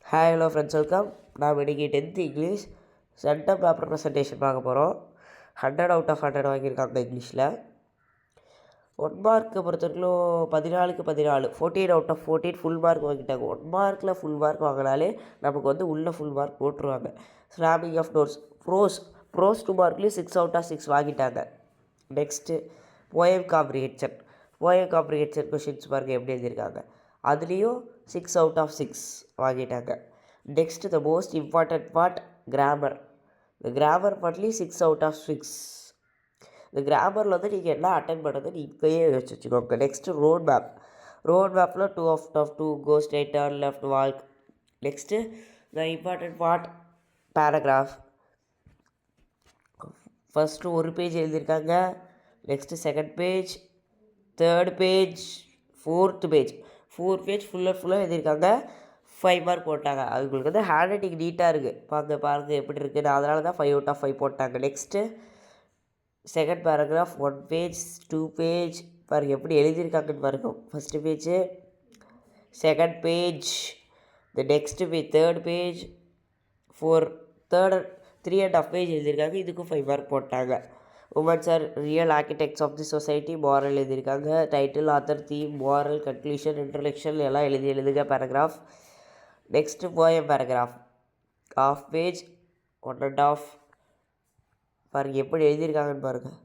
Hi hello friends, welcome. நாம் இன்றைக்கி 10th English centum paper presentation பார்க்க போகிறோம். 100 out of 100 வாங்கியிருக்காங்க இங்கிலீஷில். 1 மார்க்கை பொறுத்தவரைக்கும் 14க்கு 14 14 out of 14 ஃபுல் மார்க் வாங்கிட்டாங்க. 1 மார்க்கில் ஃபுல் மார்க் வாங்கினாலே நமக்கு உள்ள ஃபுல் மார்க் போட்டுருவாங்க. ஸ்லாமிங் ஆஃப் நோட்ஸ் ப்ரோஸ் 2 மார்க்லேயும் 6 out of 6 வாங்கிட்டாங்க. நெக்ஸ்ட்டு போயம் காம்ப்ரிஹென்ஷன் கொஷின்ஸ் பாருங்கள் எப்படி எழுதியிருக்காங்க. அதுலேயும் 6 out of 6 வாங்கிட்டாங்க. Next the most important part grammar. இந்த கிராமர் பார்ட்லேயும் 6 out of 6. இந்த கிராமரில் நீங்கள் என்ன அட்டன் பண்ணுறது இப்போயே வச்சுக்கோங்க. நெக்ஸ்ட்டு ரோட் மேப்பில் 2 out of 2 go straight turn left walk. Next the important part paragraph. First ஒரு பேஜ் எழுதியிருக்காங்க. Next second page, third page, fourth page ஃபுல்லாக எழுதியிருக்காங்க. 5 மார்க் போட்டாங்க. அவங்களுக்கு ஹேண்ட் ரைட்டிங் நீட்டாக இருக்குது. பாருங்கள் எப்படி இருக்குன்னு. அதனால தான் 5 out of 5 போட்டாங்க. Next second paragraph 1 page 2 page பாருங்கள் எப்படி எழுதியிருக்காங்கன்னு பாருங்கள். First page, second page, the next page, third page, 3.5 page எழுதியிருக்காங்க. இதுக்கும் 5 மார்க் போட்டாங்க. Women's are real architects of the society moral எழுதியிருக்காங்க. Title, author, theme, moral, conclusion, introduction எல்லாம் எழுதுங்க paragraph. Next poem paragraph ½ page 1.5 பாருங்கள் எப்படி எழுதியிருக்காங்கன்னு பாருங்கள்.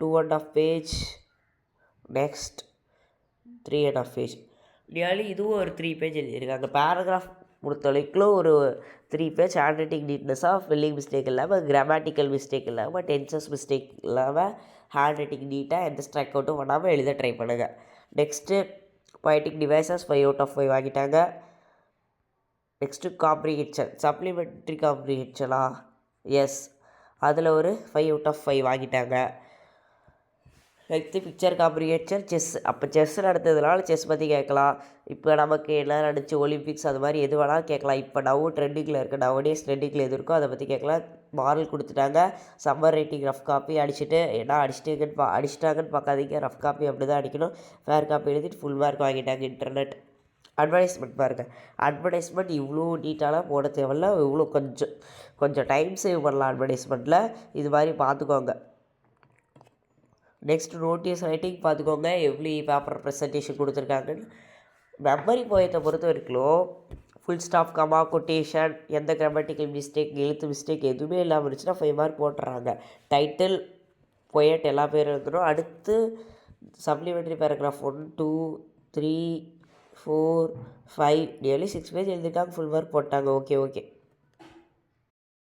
2.5 பேஜ். Next 3.5 page. நியர்லி இதுவும் ஒரு 3 பேஜ் எழுதியிருக்காங்க. பேராகிராஃப் பொறுத்தவரைக்கும் ஒரு 3 பேஜ் ஹேண்ட் ரைட்டிங் நீட்னஸாக, ஸ்பெல்லிங் மிஸ்டேக் இல்லாமல், கிராமட்டிக்கல் மிஸ்டேக் இல்லாமல், டென்சஸ் மிஸ்டேக் இல்லாமல், ஹேண்ட் ரைட்டிங் நீட்டாக எந்த ஸ்ட்ரைக் அவுட்டும் பண்ணாமல் எழுத ட்ரை பண்ணுங்கள். Next poetic devices 5 out of 5 வாங்கிட்டாங்க. நெக்ஸ்ட்டு காம்ப்ரிஹென்ஷன், சப்ளிமெண்ட்ரி காம்ப்ரிஹென்ஷனா, எஸ், அதில் ஒரு 5 out of 5 வாங்கிட்டாங்க. நெக்ஸ்ட்டு பிக்சர் காம்ப்ரிஹென்ஷன், செஸ் நடத்ததுனால செஸ் பற்றி கேட்கலாம். இப்போ நமக்கு என்ன நடந்துச்சு, ஒலிம்பிக்ஸ், அது மாதிரி எது வேணாலும் கேட்கலாம். இப்போ ட்ரெண்டிங்கில் இருக்குது. நவடேஸ் ட்ரெண்டிங்கில் எது இருக்கோ அதை பற்றி கேட்கலாம். மாரல் கொடுத்துட்டாங்க. சம்மர் ரைட்டிங் ரஃப் காப்பி அடிச்சிட்டாங்கன்னு பார்க்காதீங்க. ரஃப் காப்பி அப்படி தான் அடிக்கணும். ஃபேர் காப்பி எழுதிட்டு ஃபுல் மார்க் வாங்கிட்டாங்க. இன்டர்நெட் அட்வர்டைஸ்மெண்ட் பாருங்கள். அட்வர்டைஸ்மெண்ட் இவ்வளோ நீட்டாலாம் போட தேவையில்ல. இவ்வளோ கொஞ்சம் டைம் சேவ் பண்ணலாம் அட்வர்டைஸ்மெண்ட்டில். இது மாதிரி பார்த்துக்கோங்க. நெக்ஸ்ட் நோட்டீஸ் ரைட்டிங் பார்த்துக்கோங்க எப்படி பேப்பர் ப்ரெசன்டேஷன் கொடுத்துருக்காங்கன்னு. மெமரி போயத்தை பொறுத்த வரைக்கும் ஃபுல் ஸ்டாப், கமா, கொட்டேஷன், எந்த கிராமட்டிக்கல் மிஸ்டேக், எழுத்து மிஸ்டேக் எதுவுமே இல்லாமல் இருந்துச்சுன்னா 5 மார்க் போட்டுறாங்க. டைட்டில், பொயட் எல்லா பேரும் எழுதணும். அடுத்து சப்ளிமெண்ட்ரி பேராகிராஃப் 1 2 3 4 5 நியர்லி 6 பேஜ் எழுதிட்டாங்க. ஃபுல் மார்க் போட்டாங்க. ஓகே.